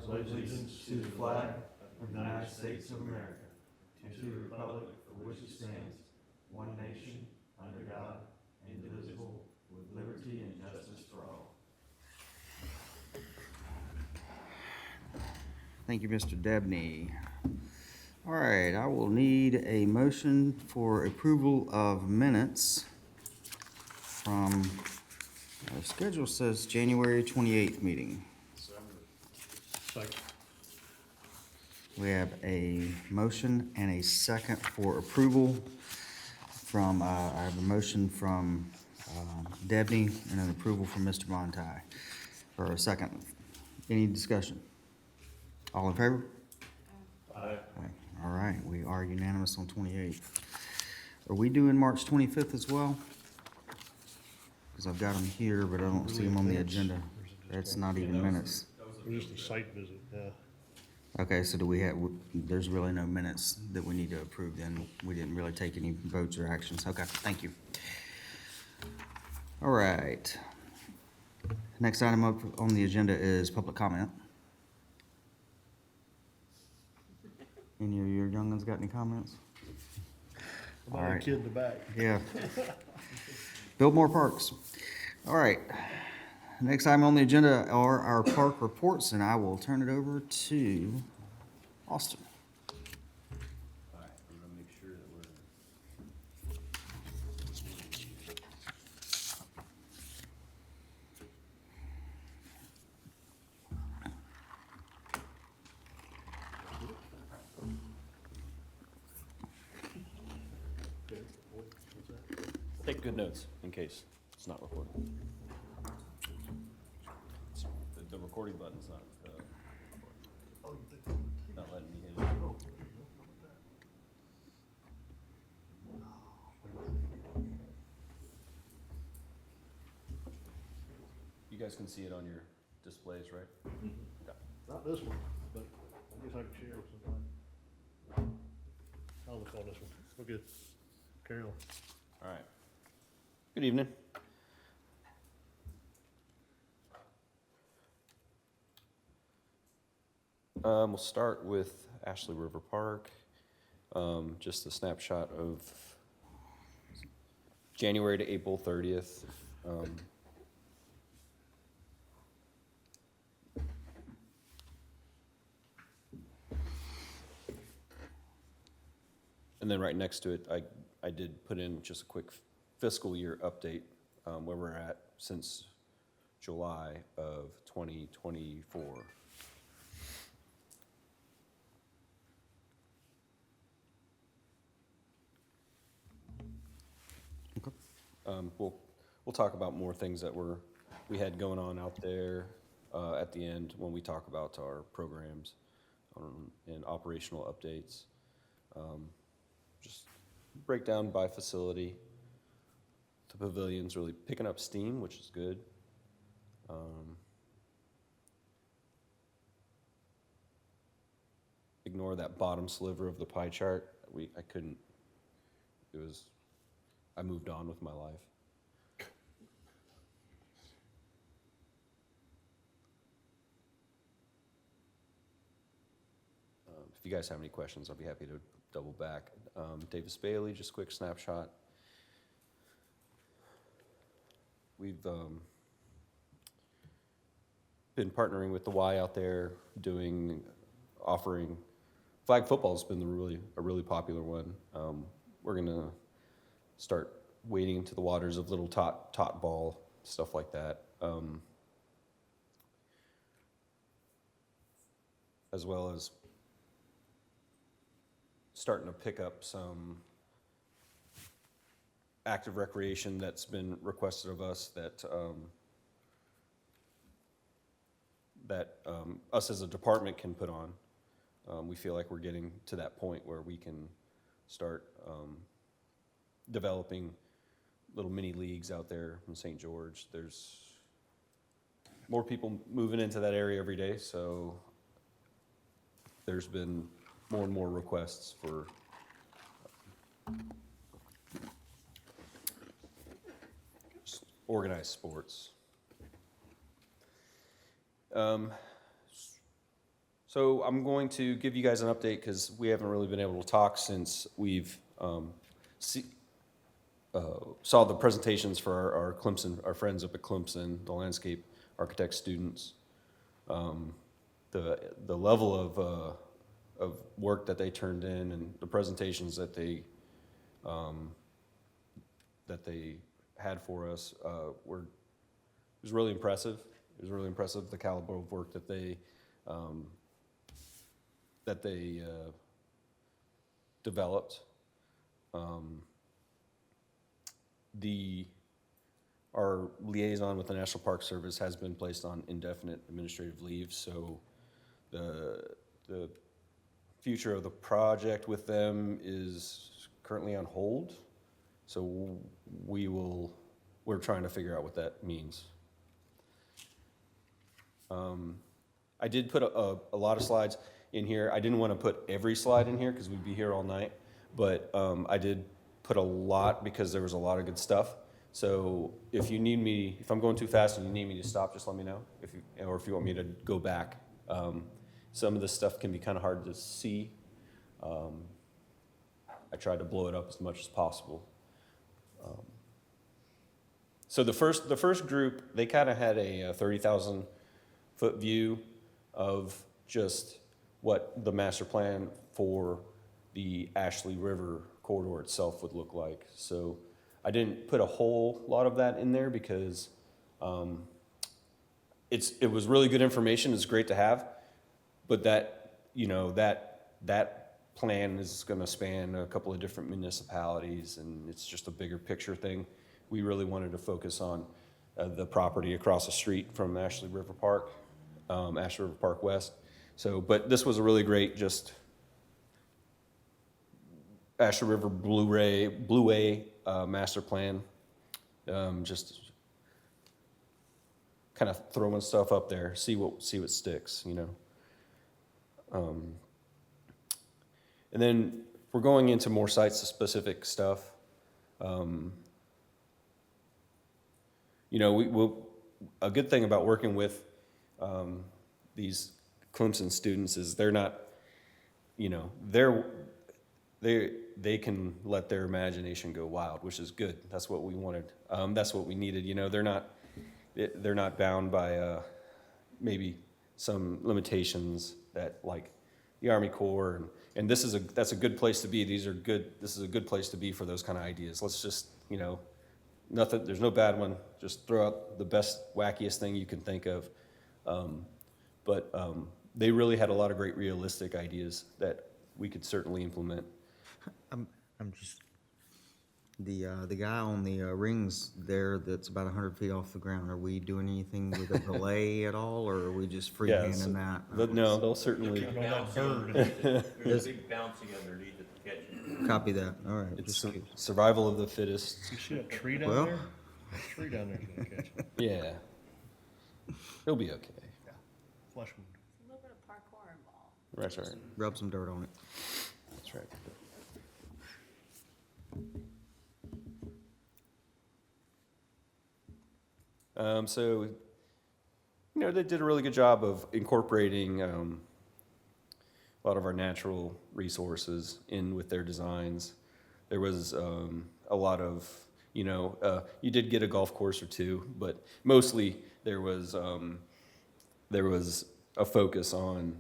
pledge allegiance to the flag of the United States of America, and to the republic for which it stands, one nation, under God, indivisible, with liberty and justice for all. Thank you, Mr. Debney. All right, I will need a motion for approval of minutes from, our schedule says January 28th meeting. Second. We have a motion and a second for approval from, I have a motion from Debney and an approval from Mr. Monti. For a second. Any discussion? All in favor? Aye. All right, we are unanimous on 28th. Are we doing March 25th as well? Because I've got them here, but I don't see them on the agenda. That's not even minutes. It was just a site visit, yeah. Okay, so do we have, there's really no minutes that we need to approve then? We didn't really take any votes or actions. Okay, thank you. All right. Next item up on the agenda is public comment. Any of your young ones got any comments? About All the right. kid in the back. Yeah. Build more parks. All right. Next item on the agenda are our park reports, and I will turn it over to Austin. All right, we're gonna make sure that we're. Okay, what's that? Take good notes in case it's not recording. The recording button's not, not letting me hit it. You guys can see it on your displays, right? Okay. Not this one, but I guess I can share with somebody. I'll look on this one. Look at Carol. All right. Good evening. We'll start with Ashley River Park. Just a snapshot of January to April 30th. And then right next to it, I did put in just a quick fiscal year update, where we're at since July of 2024. We'll talk about more things that we had going on out there at the end when we talk about our programs and operational updates. Just breakdown by facility. The pavilion's really picking up steam, which is good. Ignore that bottom sliver of the pie chart. I moved on with my life. If you guys have any questions, I'll be happy to double back. Davis Bailey, just a quick snapshot. We've been partnering with the Y out there, offering flag football's been a really popular one. We're gonna start wading into the waters of little tot ball, stuff like that. As well as starting to pick up some active recreation that's been requested of us that us as a department can put on. We feel like we're getting to that point where we can start developing little mini leagues out there in St. George. There's more people moving into that area every day, so there's been more and more requests for organized sports. So I'm going to give you guys an update because we haven't really been able to talk since we've saw the presentations for our Clemson, our friends up at Clemson, the landscape architect students. The level of work that they turned in and the presentations that they had for us it was really impressive. It was really impressive, the caliber of work that they developed. Our liaison with the National Park Service has been placed on indefinite administrative leave, so the future of the project with them is currently on hold. So we're trying to figure out what that means. I did put a lot of slides in here. I didn't want to put every slide in here because we'd be here all night, but I did put a lot because there was a lot of good stuff. So if you need me, if I'm going too fast and you need me to stop, just let me know. Or if you want me to go back. Some of this stuff can be kind of hard to see. I tried to blow it up as much as possible. So the first group, they kind of had a 30,000 foot view of just what the master plan for the Ashley River corridor itself would look like. So I didn't put a whole lot of that in there because it was really good information. It's great to have, but that plan is going to span a couple of different municipalities, and it's just a bigger picture thing. We really wanted to focus on the property across the street from Ashley River Park, Ashley River Park West. So, but this was a really great just Ashley River Blueway master plan. Just kind of throwing stuff up there, see what sticks, you know. And then we're going into more site-specific stuff. A good thing about working with these Clemson students is they're not, they can let their imagination go wild, which is good. That's what we wanted. That's what we needed. They're not bound by maybe some limitations that like the Army Corps and that's a good place to be. This is a good place to be for those kind of ideas. Let's just, nothing, there's no bad one. Just throw out the best, wackiest thing you can think of. But they really had a lot of great realistic ideas that we could certainly implement. I'm just, the guy on the rings there that's about 100 feet off the ground, are we doing anything with a delay at all, or are we just freehanding that? No, they'll certainly. On that bird. There's a big bouncing underneath it to catch it. Copy that, all right. It's just- survival of the fittest. You see that tree down Well. there? That tree down there's gonna catch it. Yeah. It'll be okay. Flesh wound. A little bit of parkour involved. That's right. Rub some dirt on it. That's right. So, they did a really good job of incorporating a lot of our natural resources in with their designs. There was a lot of, you did get a golf course or two, but mostly there was a focus on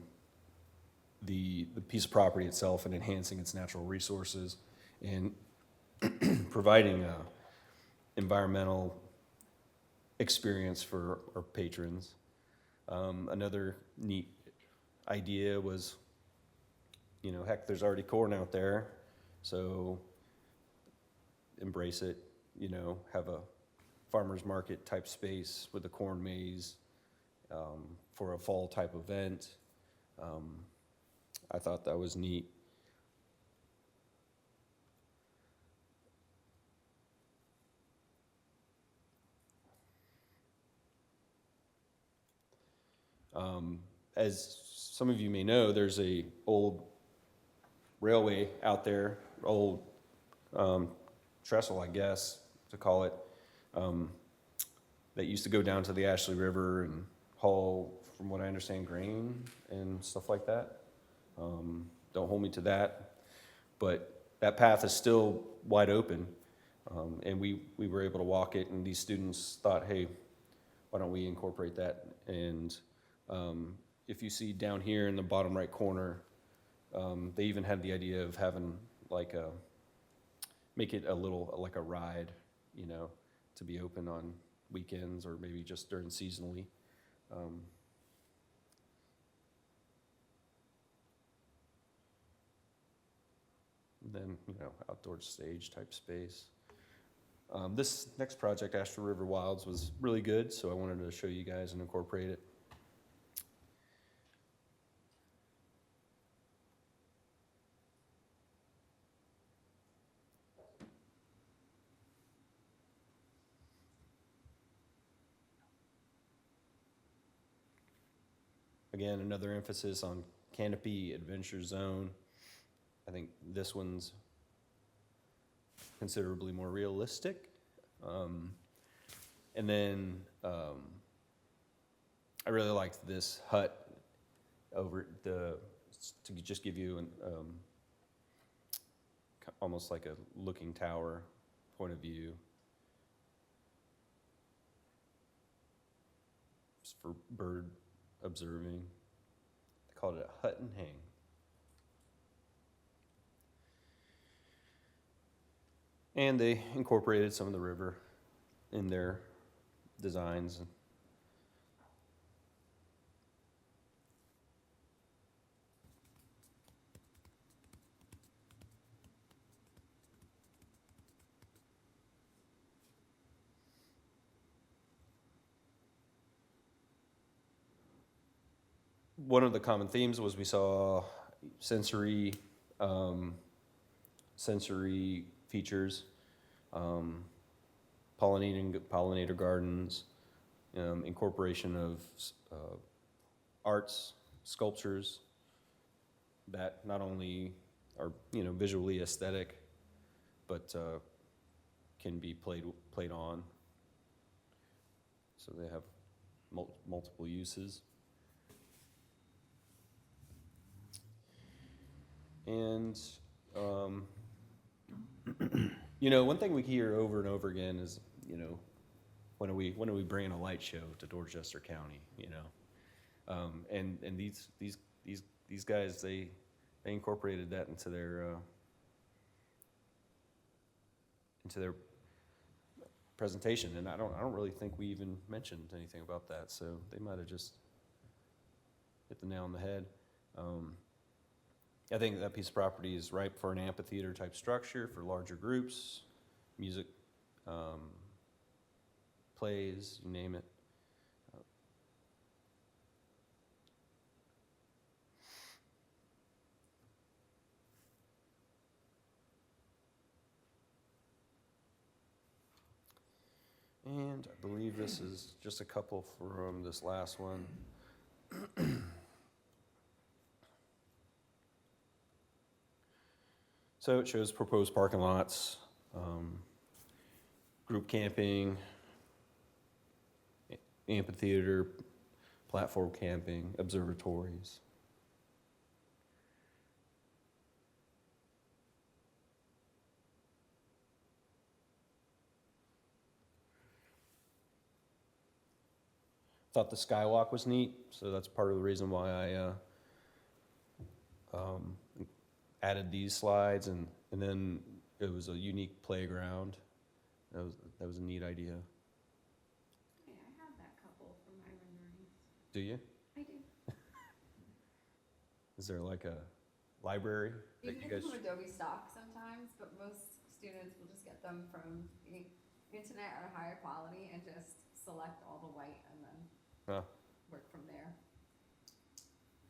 the piece of property itself and enhancing its natural resources and providing a environmental experience for our patrons. Another neat idea was, heck, there's already corn out there, so embrace it, have a farmer's market type space with a corn maze for a fall type event. I thought that was neat. As some of you may know, there's a old railway out there, old trestle, I guess, to call it, that used to go down to the Ashley River and haul from what I understand, grain and stuff like that. Don't hold me to that, but that path is still wide open. And we were able to walk it, and these students thought, hey, why don't we incorporate that? And if you see down here in the bottom right corner, they even had the idea of having like make it a little like a ride, you know, to be open on weekends or maybe just during seasonally. Then, you know, outdoor stage type space. This next project, Ashford River Wilds, was really good, so I wanted to show you guys and incorporate it. Again, another emphasis on canopy, adventure zone. I think this one's considerably more realistic. And then I really liked this hut over to just give you an almost like a looking tower point of view. Just for bird observing. They called it a hut and hang. And they incorporated some of the river in their designs. One of the common themes was we saw sensory features, pollinator gardens, incorporation of arts, sculptures that not only are visually aesthetic, but can be played on. So they have multiple uses. And one thing we hear over and over again is, when are we bringing a light show to Dorchester County? And these guys, they incorporated that into their presentation, and I don't really think we even mentioned anything about that. So they might have just hit the nail on the head. I think that piece of property is ripe for an amphitheater type structure for larger groups, music, plays, you name it. And I believe this is just a couple from this last one. So it shows proposed parking lots, group camping, amphitheater, platform camping, observatories. Thought the skywalk was neat, so that's part of the reason why I added these slides, and then it was a unique playground. That was a neat idea. Hey, I have that couple from my renderings. Do you? I do. Is there like a library You that can you get guys? them from Adobe stock sometimes, but most students will just get them from the internet at a higher quality and just select all the white and then Oh, work from there.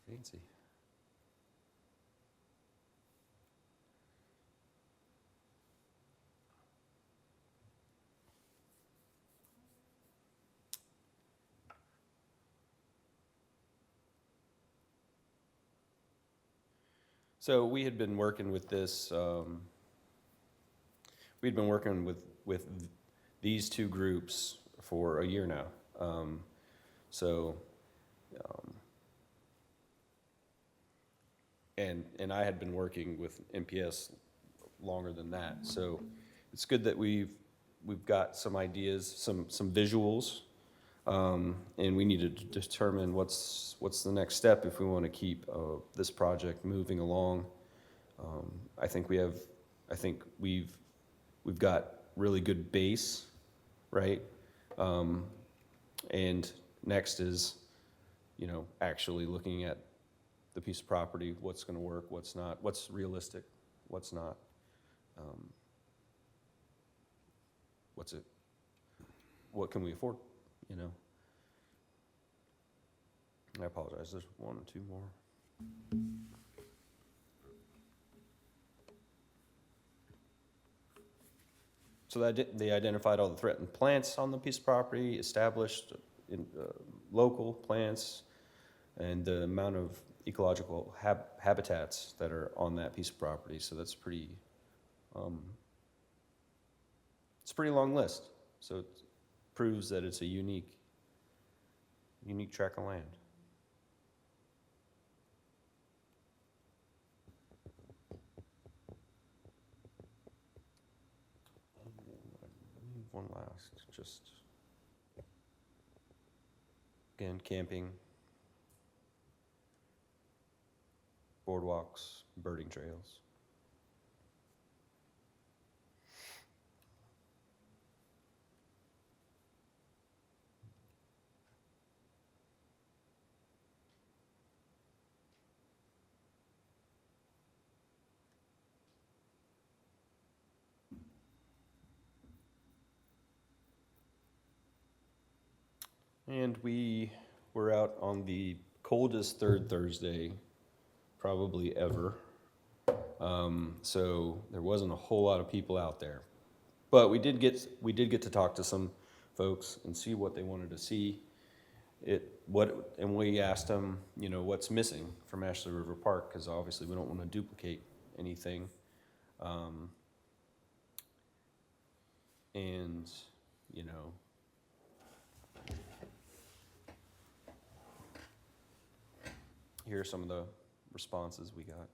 fancy. So we had been working with this. We'd been working with these two groups for a year now. So And I had been working with MPS longer than that, so it's good that we've got some ideas, some visuals, and we need to determine what's the next step if we want to keep this project moving along. I think we've got really good base, right? And next is, actually looking at the piece of property, what's going to work, what's not, what's realistic, what's not. What can we afford, I apologize, there's one or two more. So they identified all the threatened plants on the piece of property, established local plants, and the amount of ecological habitats that are on that piece of property. So that's pretty, it's a pretty long list. So it proves that it's a unique tract of land. One last, just, again, camping, boardwalks, birding trails. And we were out on the coldest third Thursday probably ever. So there wasn't a whole lot of people out there. But we did get to talk to some folks and see what they wanted to see. And we asked them, what's missing from Ashley River Park, because obviously we don't want to duplicate anything. And, here are some of the responses we got.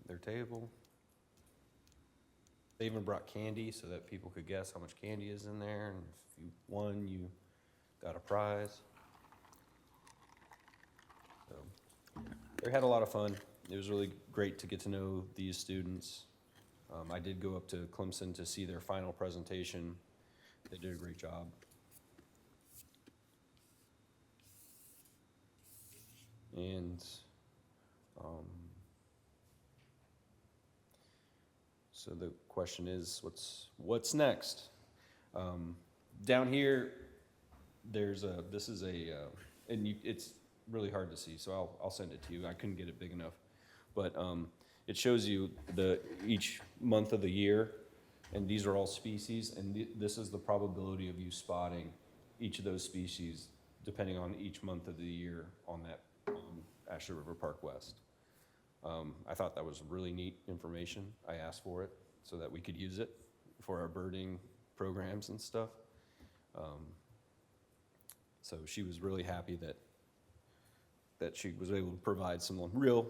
Their table. They even brought candy so that people could guess how much candy is in there, and if you won, you got a prize. So they had a lot of fun. It was really great to get to know these students. I did go up to Clemson to see their final presentation. They did a great job. And so the question is, what's next? Down here, it's really hard to see, so I'll send it to you. I couldn't get it big enough, but it shows you each month of the year, and these are all species, and this is the probability of you spotting each of those species depending on each month of the year on that Ashley River Park West. I thought that was really neat information. I asked for it so that we could use it for our birding programs and stuff. So she was really happy that she was able to provide some real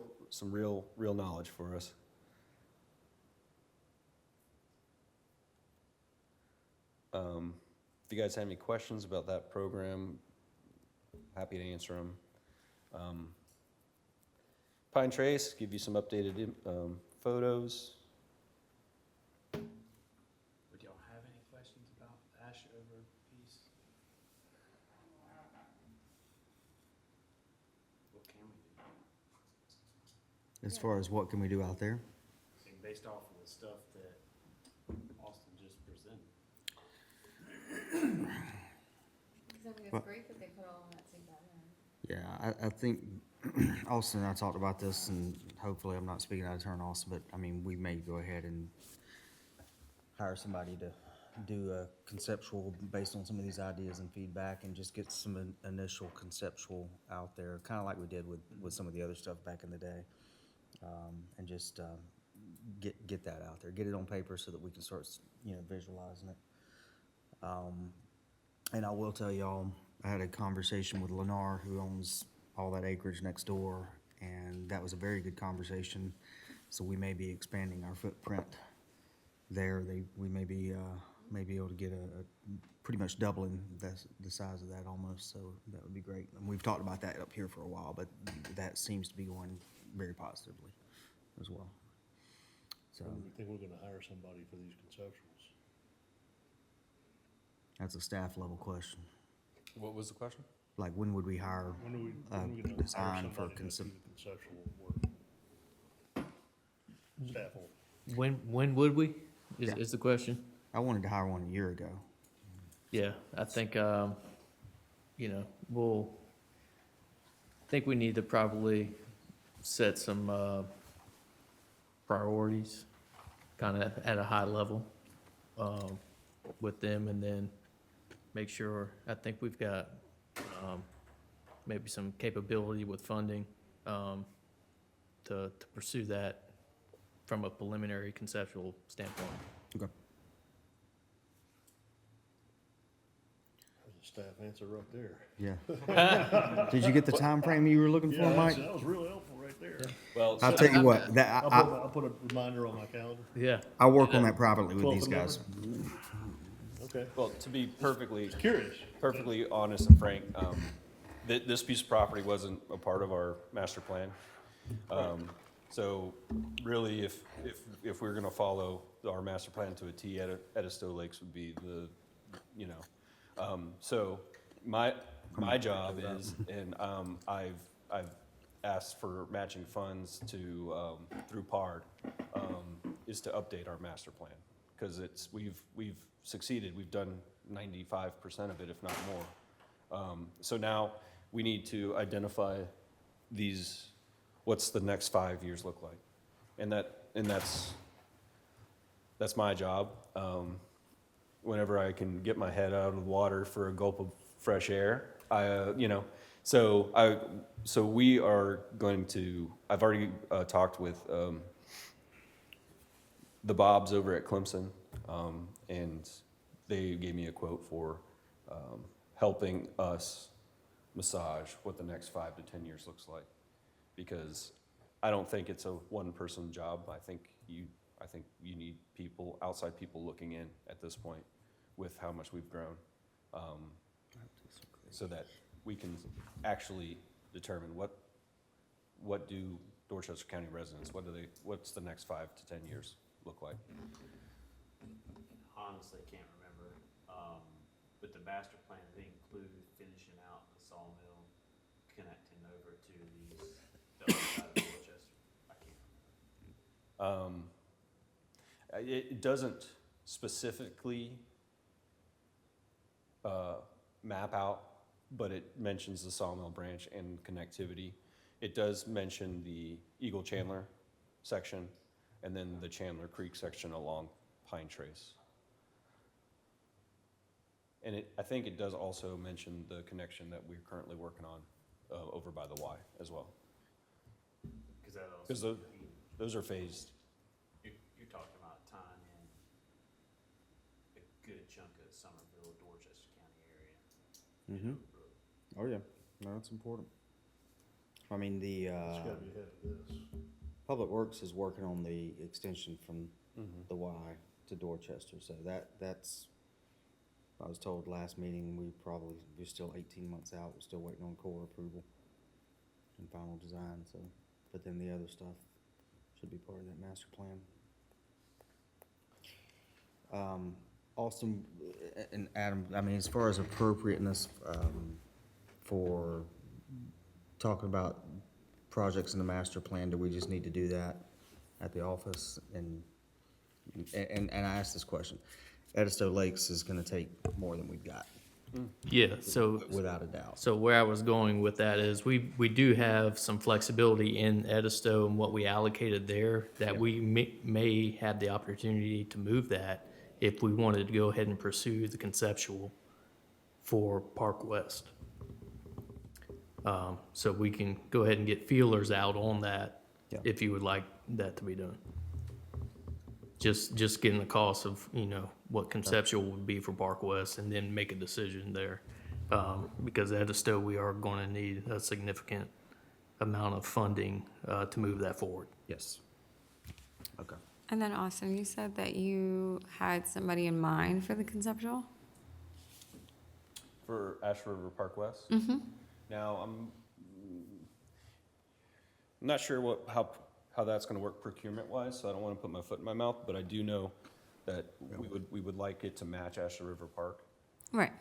knowledge for us. If you guys have any questions about that program, happy to answer them. Pine Trace, give you some updated photos. Would y'all have any questions about the Ash Over piece? What can we do? As far as what can we do out there? And based off of the stuff that Austin just presented. Because I think it's great that they put all of that together. Yeah, I think Austin and I talked about this, and hopefully I'm not speaking out of turn, Austin, but I mean, we may go ahead and hire somebody do a conceptual based on some of these ideas and feedback and just get some initial conceptual out there, kind of like we did with some of the other stuff back in the day. And just get that out there, get it on paper so that we can start, visualizing it. And I will tell y'all, I had a conversation with Lennar, who owns all that acreage next door, and that was a very good conversation. So we may be expanding our footprint there. We may be able to get a pretty much doubling the size of that almost, so that would be great. And we've talked about that up here for a while, but that seems to be going very positively as well. So When do we think we're gonna hire somebody for these conceptuals? that's a staff level question. What was the question? Like, when would we hire When are we gonna design hire for somebody to do the conceptual work? Staff will. When would we, Yeah. is the question? I wanted to hire one a year ago. Yeah, I think, I think we need to probably set some, priorities, kind of at a high level, with them, and then make sure, I think we've got, maybe some capability with funding, to pursue that from a preliminary conceptual standpoint. Okay. There's a staff answer right there. Yeah. Did you get the time frame you were looking for, Yeah, Mike? that was real helpful right there. Well, I'll tell you what, I'll put a reminder on my calendar. Yeah. I'll work on that privately with 12th these guys. Okay. well, to be perfectly Curious. honest and frank, this piece of property wasn't a part of our master plan. So really, if we're gonna follow our master plan to a T, Edisto Lakes would be so my job is, and I've asked for matching funds to, through PARD, is to update our master plan. Cause we've succeeded, we've done 95% of it, if not more. So now we need to identify what's the next 5 years look like? And that's my job. Whenever I can get my head out of the water for a gulp of fresh air, so we are going to, I've already talked with the Bobs over at Clemson, and they gave me a quote for helping us massage what the next 5 to 10 years looks like. Because I don't think it's a one-person job. I think you need people, outside people looking in at this point with how much we've grown, so that we can actually determine what do Dorchester County residents, what's the next 5 to 10 years look like? Honestly, can't remember. But the master plan, did it include finishing out the sawmill, connecting over to the other side of Dorchester? I can't. It doesn't specifically map out, but it mentions the sawmill branch and connectivity. It does mention the Eagle Chandler section, and then the Chandler Creek section along Pine Trace. And I think it does also mention the connection that we're currently working on over by the Y as well. Cause that also. Because those are phased. You're talking about tying in a good chunk of Somerville, Dorchester County area. Mm-hmm. Oh, yeah. No, that's important. I mean, It's gotta be ahead of this. Public Works is working on the extension from the Y to Dorchester, so that's, I was told last meeting, we're still 18 months out, we're still waiting on Corps approval and final design, so, but then the other stuff should be part of that master plan. Austin and Adam, I mean, as far as appropriateness, for talking about projects in the master plan, do we just need to do that at the office? And I asked this question, Edisto Lakes is gonna take more than we've got, Yeah, so, without a doubt. so where I was going with that is we do have some flexibility in Edisto and what we allocated there, that we may have the opportunity to move that if we wanted to go ahead and pursue the conceptual for Park West. So we can go ahead and get feelers out on that Yeah. if you would like that to be done. Just getting the cost of, what conceptual would be for Park West and then make a decision there. Because at Edisto, we are going to need a significant amount of funding to move that forward. Yes. Okay. And then Austin, you said that you had somebody in mind for the conceptual? For Ash River Park West? Mm-hmm. Now, I'm not sure how that's gonna work procurement-wise, so I don't wanna put my foot in my mouth, but I do know that we would like it to match Ashley River Park. Right.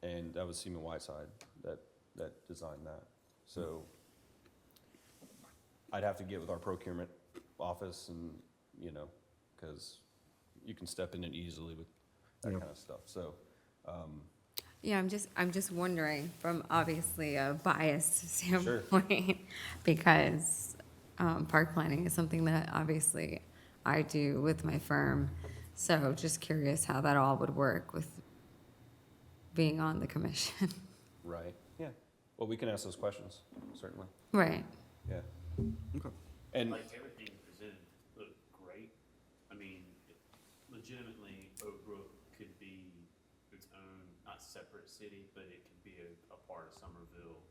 And that was Seaman Whiteside that designed that. So I'd have to get with our procurement office and, cause you can step in it easily with that Yep. kind of stuff, so, Yeah, I'm just wondering from obviously a biased standpoint, because park planning is something that obviously I do with my firm. So just curious how that all would work with being on the commission. right, yeah. Well, we can ask those questions, certainly, Right. yeah. Okay. And, Like, everything presented looked great. I mean, legitimately, Oak Brook could be its own, not separate city, but it could be a part of Somerville,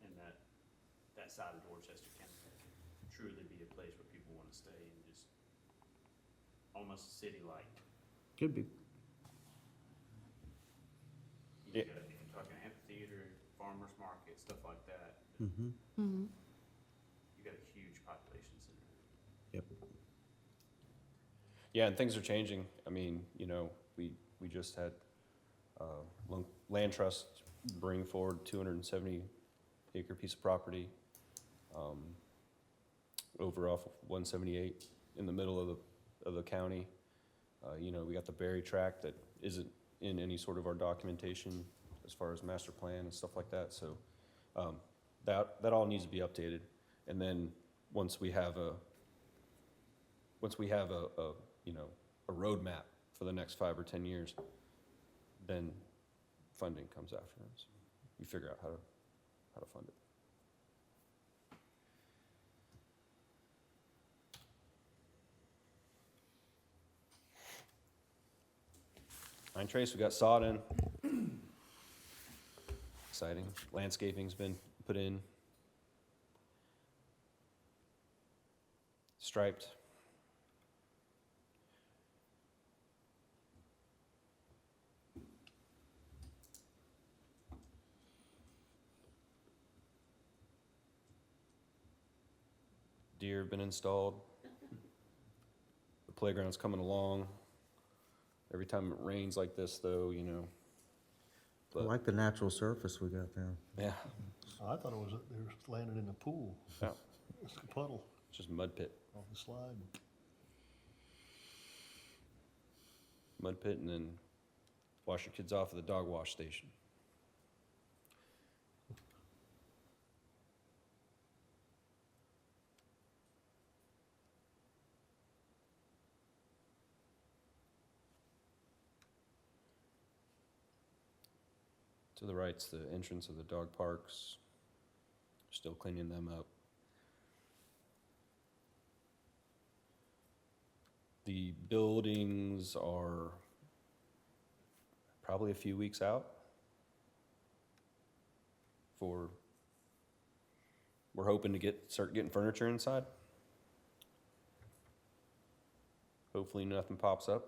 and that side of Dorchester can truly be a place where people want to stay and just almost city-like. Could be. You got, if you're talking amphitheater, farmers market, stuff like that, Mm-hmm. Mm-hmm. you got a huge population center. Yep. yeah, and things are changing. I mean, we just had, Land Trust bring forward 270 acre piece of property, over off of 178 in the middle of the county. We got the Berry tract that isn't in any sort of our documentation as far as master plan and stuff like that, so, that all needs to be updated. And then, once we have a roadmap for the next 5 or 10 years, then funding comes after us. You figure out how to fund it. Pine Trace, we got sod in. Exciting. Landscaping's been put in. Striped. Deer have been installed. The playground's coming along. Every time it rains like this, though, I like the natural surface we got there. yeah, I thought they were landing in the pool. yeah, It's a puddle it's just mud pit. off the slide. Mud pit, and then wash your kids off at the dog wash station. To the right's the entrance of the dog parks. Still cleaning them up. The buildings are probably a few weeks out we're hoping to start getting furniture inside. Hopefully nothing pops up.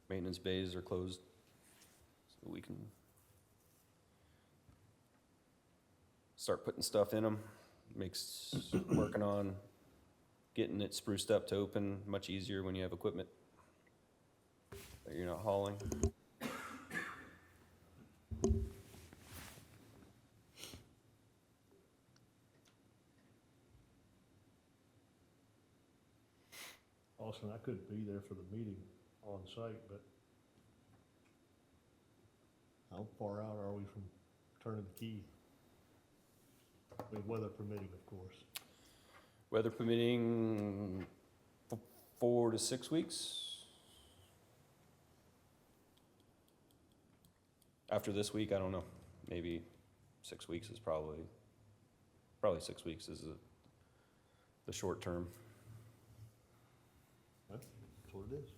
Maintenance bays are closed, so we can start putting stuff in them. Makes working on getting it spruced up to open much easier when you have equipment that you're not hauling. Austin, I couldn't be there for the meeting on site, but how far out are we from turning the key? I mean, weather permitting, of course. Weather permitting, 4 to 6 weeks. After this week, I don't know. Maybe 6 weeks is probably 6 weeks is the short term. That's what it is.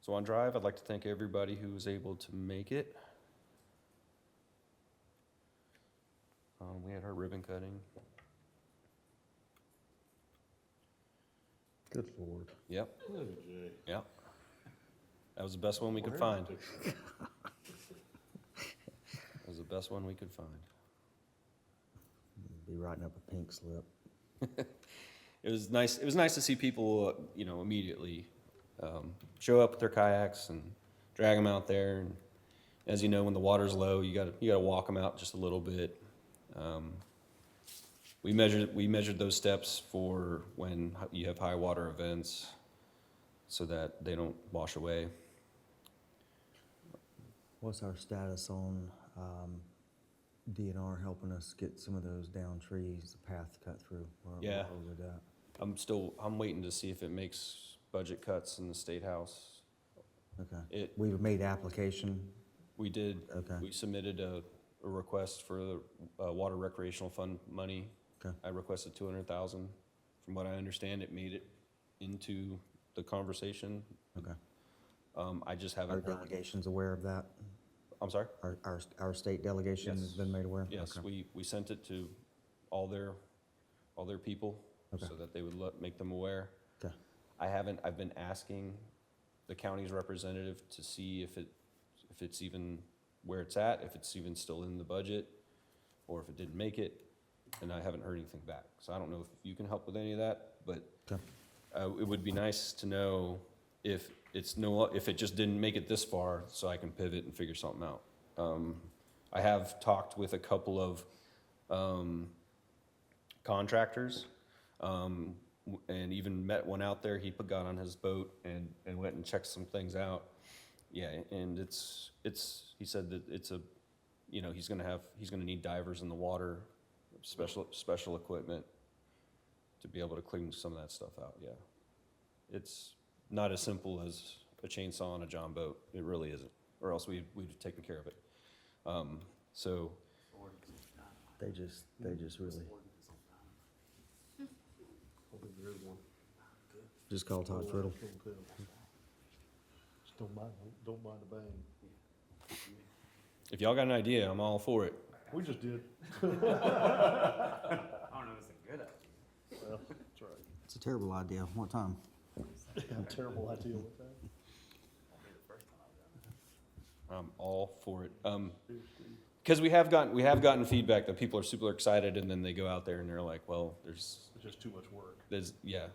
So on Drive, I'd like to thank everybody who was able to make it. We had our ribbon cutting. Good Lord. Yep, Look at Jay. yep. That was the best one we could find. That was the best one we could find. Be writing up a pink slip. It was nice to see people, immediately show up with their kayaks and drag them out there. And as you know, when the water's low, you gotta walk them out just a little bit. We measured those steps for when you have high water events, so that they don't wash away. What's our status on DNR helping us get some of those down trees, the path cut through? Yeah. Where we at? I'm waiting to see if it makes budget cuts in the State House. Okay. We've made application. We did. Okay. We submitted a request for the water recreational fund money. Okay. I requested 200,000. From what I understand, it made it into the conversation. Okay. I just Our haven't heard. delegation's aware of that? I'm sorry? Our state delegation has Yes. been made aware? Yes, Okay. we sent it to all their people, Okay. so that they would make them aware. Okay. I've been asking the county's representative to see if it's even where it's at, if it's even still in the budget, or if it didn't make it, and I haven't heard anything back. So I don't know if you can help with any of that, but Okay. it would be nice to know if it just didn't make it this far, so I can pivot and figure something out. I have talked with a couple of contractors, and even met one out there. He got on his boat and went and checked some things out. Yeah, and he said that he's gonna need divers in the water, special equipment to be able to clean some of that stuff out. Yeah, it's not as simple as a chainsaw on a John boat. It really isn't, or else we'd have taken care of it. So They just really, I think there is one. just call Todd Friddle. Just don't mind the bang. if y'all got an idea, I'm all for it. We just did. I don't know if it's a good idea. Well, that's right. It's a terrible idea. What time? Terrible idea with that. I'm all for it. Because we have gotten feedback that people are super excited, and then they go out there and they're like, well, It's just too much work. yeah.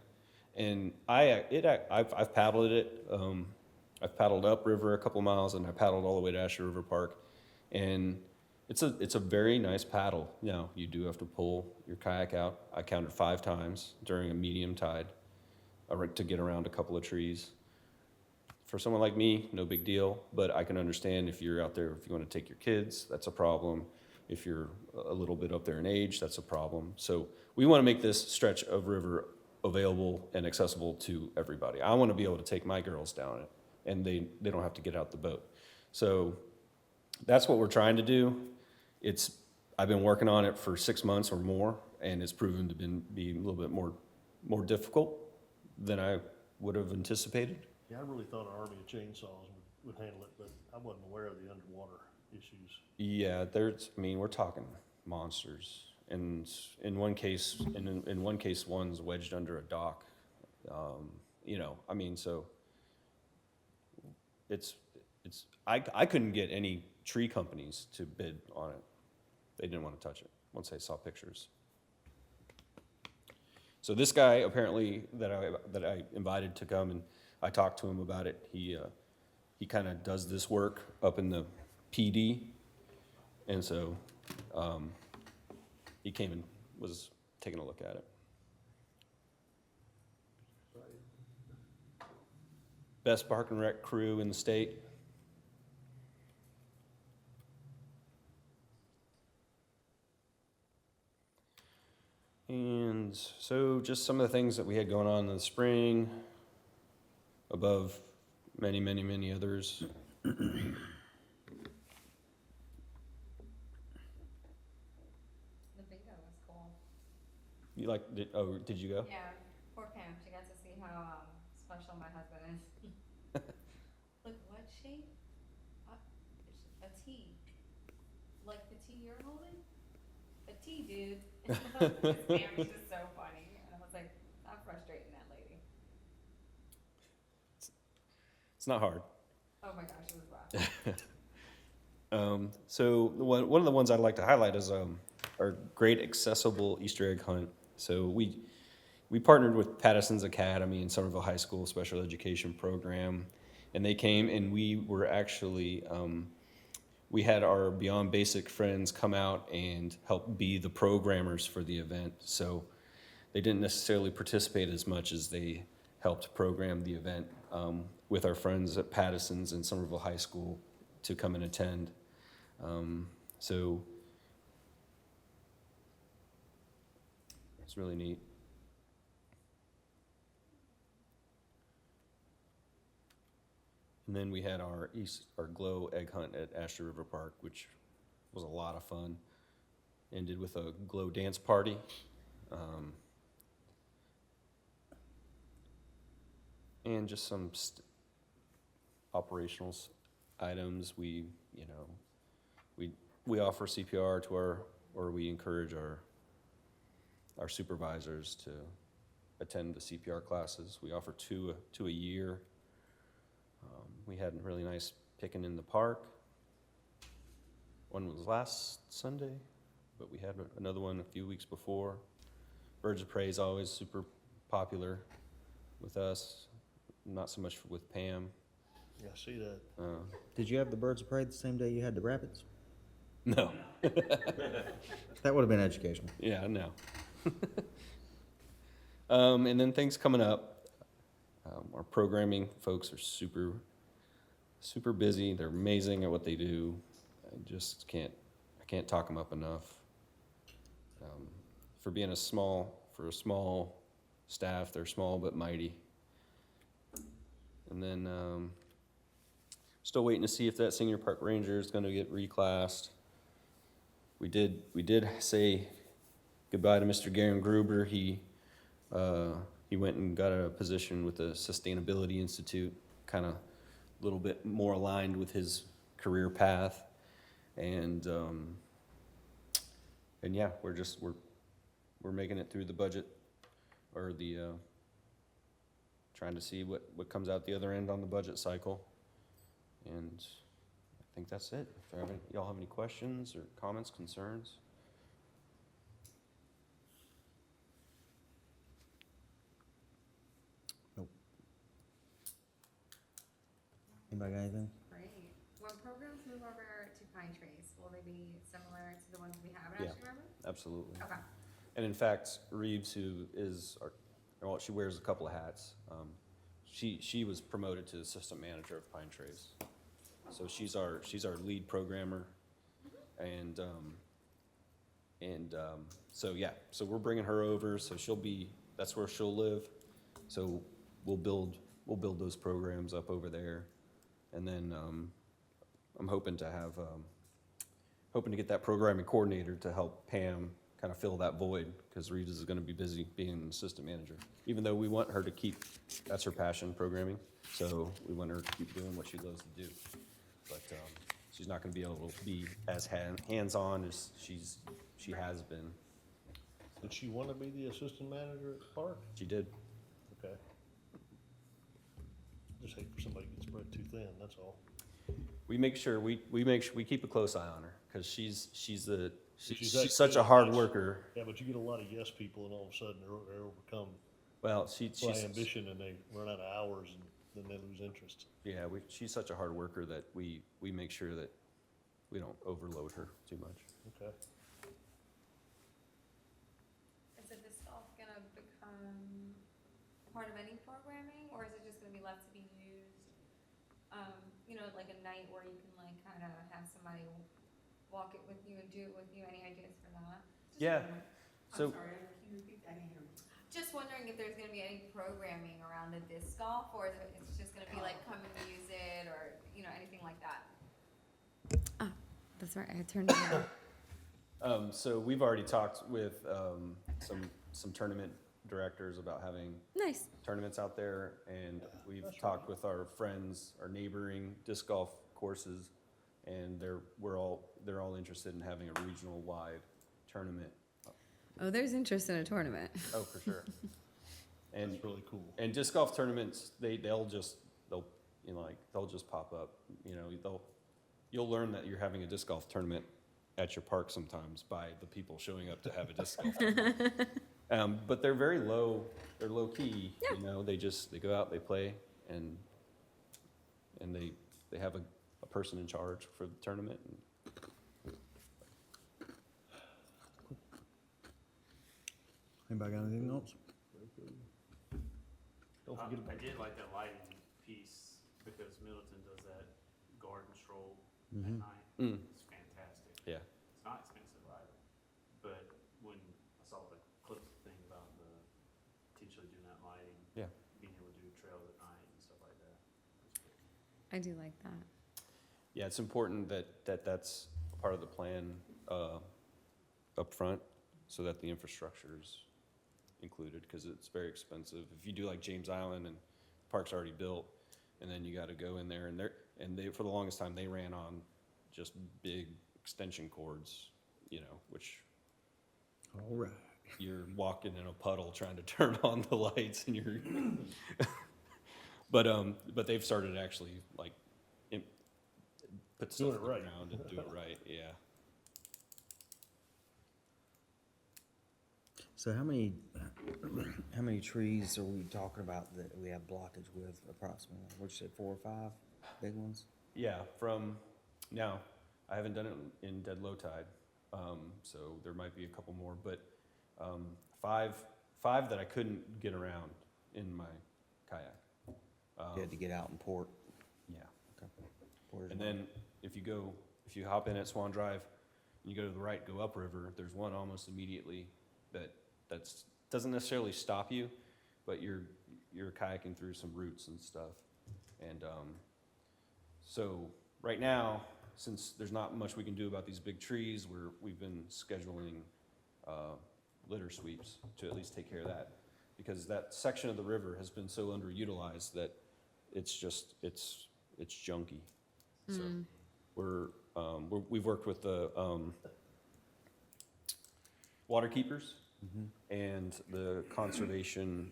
And I've paddled it. I've paddled upriver a couple miles, and I paddled all the way to Asher River Park, and it's a very nice paddle. You do have to pull your kayak out. I counted 5 times during a medium tide to get around a couple of trees. For someone like me, no big deal, but I can understand if you're out there, if you want to take your kids, that's a problem. If you're a little bit up there in age, that's a problem. So we want to make this stretch of river available and accessible to everybody. I want to be able to take my girls down it, and they don't have to get out the boat. So that's what we're trying to do. I've been working on it for 6 months or more, and it's proven to be a little bit more difficult than I would have anticipated. Yeah, I really thought an army of chainsaws would handle it, but I wasn't aware of the underwater issues. Yeah, we're talking monsters. And in one case, one's wedged under a dock. So I couldn't get any tree companies to bid on it. They didn't want to touch it once they saw pictures. So this guy apparently that I invited to come, and I talked to him about it. He kind of does this work up in the PD, and so he came and was taking a look at it. best park and rec crew in the state. And so just some of the things that we had going on in the spring, above many, many, many others. The bingo was cool. You like, did you go? Yeah, poor Pam, she got to see how, special my husband is. Look, what shape? A T. Like the T you're holding? A T, dude. Pam is just so funny, and I was like, stop frustrating that lady. It's not hard. Oh my gosh, it was rough. So one of the ones I'd like to highlight is our great accessible Easter egg hunt. So we partnered with Patterson's Academy and Somerville High School Special Education Program, and they came and we were actually we had our Beyond Basic friends come out and help be the programmers for the event. So they didn't necessarily participate as much as they helped program the event with our friends at Patterson's and Somerville High School to come and attend. So it's really neat. And then we had our glow egg hunt at Astor River Park, which was a lot of fun. Ended with a glow dance party. And just some operational items. We offer CPR to or we encourage our supervisors to attend the CPR classes. We offer two a year. We had a really nice picking in the park. One was last Sunday, but we had another one a few weeks before. Birds of Prey is always super popular with us, not so much with Pam. Yeah, I see that. Did you have the Birds of Prey the same day you had the rabbits? No. That would have been educational. Yeah, no. And then things coming up. Our programming folks are super busy. They're amazing at what they do. I can't talk them up enough. For being a small staff, they're small but mighty. And then still waiting to see if that senior park ranger is going to get reclassed. We did say goodbye to Mr. Garen Gruber. He went and got a position with the Sustainability Institute, kind of a little bit more aligned with his career path. And yeah, we're making it through the budget, or the trying to see what comes out the other end on the budget cycle. And I think that's it. If y'all have any questions or comments, concerns? Anybody got anything? Great. When programs move over to Pine Trees, will they be similar to the ones we have in Yeah. Astor River? Absolutely. Okay. And in fact, Reeves, who is she wears a couple of hats. She was promoted to assistant manager of Pine Trees. So she's our lead programmer. And so yeah, so we're bringing her over, so that's where she'll live. So we'll build those programs up over there. And then I'm hoping to get that programming coordinator to help Pam kind of fill that void, because Reeves is going to be busy being an assistant manager, even though we want her to that's her passion, programming. So we want her to keep doing what she loves to do. But she's not going to be able to be as hands-on as she has been. Did she want to be the assistant manager at the park? She did. Okay. Just hate for somebody to get spread too thin, that's all. We make sure we keep a close eye on her, because she's She's such a hard worker. Yeah, but you get a lot of yes people, and all of a sudden they're overcome Well, by ambition, and they run out of hours, and then they lose interest. Yeah, she's such a hard worker that we make sure that we don't overload her too much. Okay. Is the disc golf gonna become part of any programming, or is it just gonna be left to be used you know, like a night where you can like kind of have somebody walk it with you and do it with you. Any ideas for that? Just Yeah. wondering. So, I'm sorry, can you repeat that? I didn't hear you. Just wondering if there's gonna be any programming around the disc golf, or if it's just gonna be like come and use it, or, you know, anything like that. Ah, that's right, I turned it on. so we've already talked with, some tournament directors about having Nice. tournaments out there, and we've talked with our friends, our neighboring disc golf courses, and they're all interested in having a regional-wide tournament. Oh, there's interest in a tournament. Oh, for sure. And That's really cool. and disc golf tournaments, they'll just pop up. You know, you'll learn that you're having a disc golf tournament at your park sometimes by the people showing up to have a disc golf tournament. But they're very low. They're low key. Yeah. You know, they go out, they play, and they have a person in charge for the tournament. Anybody got anything else? Don't forget I about did like that lighting piece because Middleton does that garden stroll at Mhm. night. Mm. It's fantastic. Yeah. It's not expensive either, but when I saw the clip thing about the potentially doing that lighting, Yeah. being able to do trails at night and stuff like that. It's cool. I do like that. Yeah, it's important that's part of the plan up front, so that the infrastructure's included, because it's very expensive. If you do like James Island and the park's already built, and then you got to go in there, and they for the longest time they ran on just big extension cords, you know, which All right. you're walking in a puddle trying to turn on the lights, and you're but they've started actually like put stuff Doing it in the right. ground and do it right. Yeah. So how many trees are we talking about that we have blockage with approximately? What'd you say, 4 or 5 big ones? Yeah, from, now, I haven't done it in dead low tide, so there might be a couple more, but five that I couldn't get around in my kayak. You had to get out and port. Yeah. Okay. Porter's And Mark. then if you hop in at Swan Drive, and you go to the right, go upriver, there's one almost immediately that's doesn't necessarily stop you, but you're kayaking through some roots and stuff. And so right now, since there's not much we can do about these big trees, we've been scheduling litter sweeps to at least take care of that, because that section of the river has been so underutilized that it's junky. So we've worked with the water keepers and the conservation,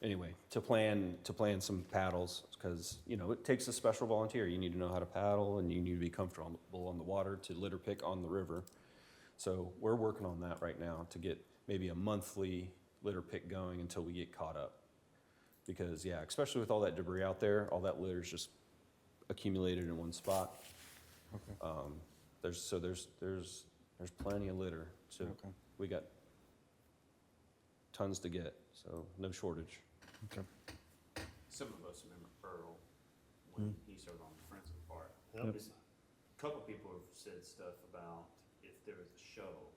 anyway, to plan some paddles, because, you know, it takes a special volunteer. You need to know how to paddle, and you need to be comfortable on the water to litter pick on the river. So we're working on that right now to get maybe a monthly litter pick going until we get caught up. Because, yeah, especially with all that debris out there, all that litter's just accumulated in one spot. Okay. There's plenty of litter, so Okay. we got tons to get, so no shortage. Okay. Some of us remember Earl when he served on the Friends of the Park. Yep. A couple people have said stuff about if there was a show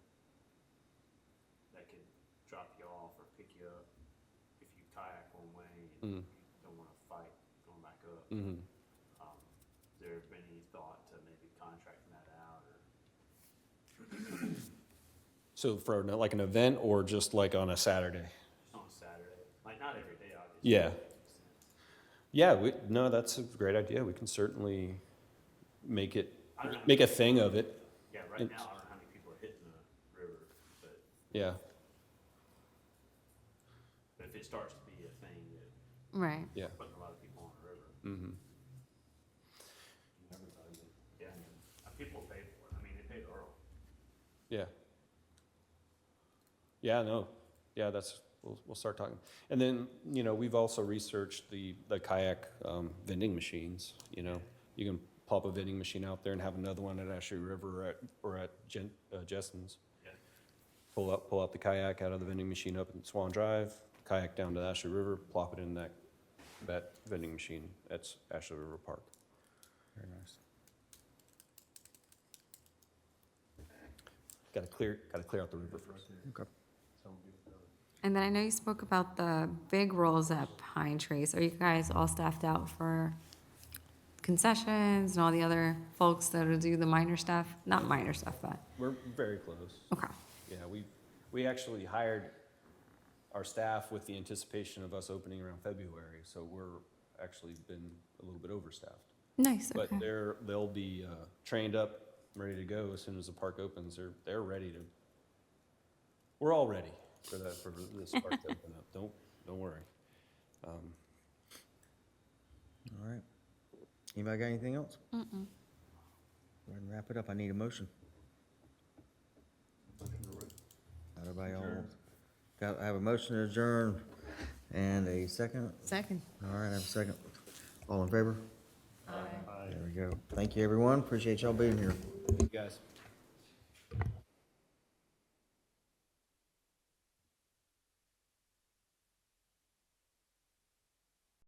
that could drop you off or pick you up if you kayak one way and you don't want to fight going back up. Mm-hmm. There been any thought to maybe contracting that out, or So for like an event, or just like on a Saturday? just on a Saturday? Like, not every day, obviously. Yeah. That makes sense. Yeah, no, that's a great idea. We can certainly make a thing of it. Yeah, right And- now, I don't know how many people are hitting the river, but Yeah, if it starts to be a thing that Right. yeah. putting a lot of people on the river, Mm-hmm. yeah, people pay for it. I mean, they paid Earl. Yeah. Yeah, no, yeah, we'll start talking. And then, you know, we've also researched the kayak vending machines, you know. You can pop a vending machine out there and have another one at Ashley River or at Jessens. Yeah. Pull out the kayak out of the vending machine up in Swan Drive, kayak down to Ashley River, plop it in that that vending machine at Ashley River Park. Very nice. Gotta clear out the river first. Okay. And then I know you spoke about the big rolls at Pine Trees. Are you guys all staffed out for concessions and all the other folks that'll do the minor stuff? Not minor stuff, but, We're very close. okay. Yeah, we actually hired our staff with the anticipation of us opening around February, so we're actually been a little bit overstaffed. Nice, But okay. they'll be trained up, ready to go as soon as the park opens. They're ready to. We're all ready for this park to open up. Don't worry. All right. Anybody got anything else? Mm-mm. Go ahead and wrap it up. I need a motion. Everybody all, I have a motion to adjourn and a second. Second. All right, I have a second. All in favor? Aye. There we go. Thank you, everyone. Appreciate y'all being here. You guys.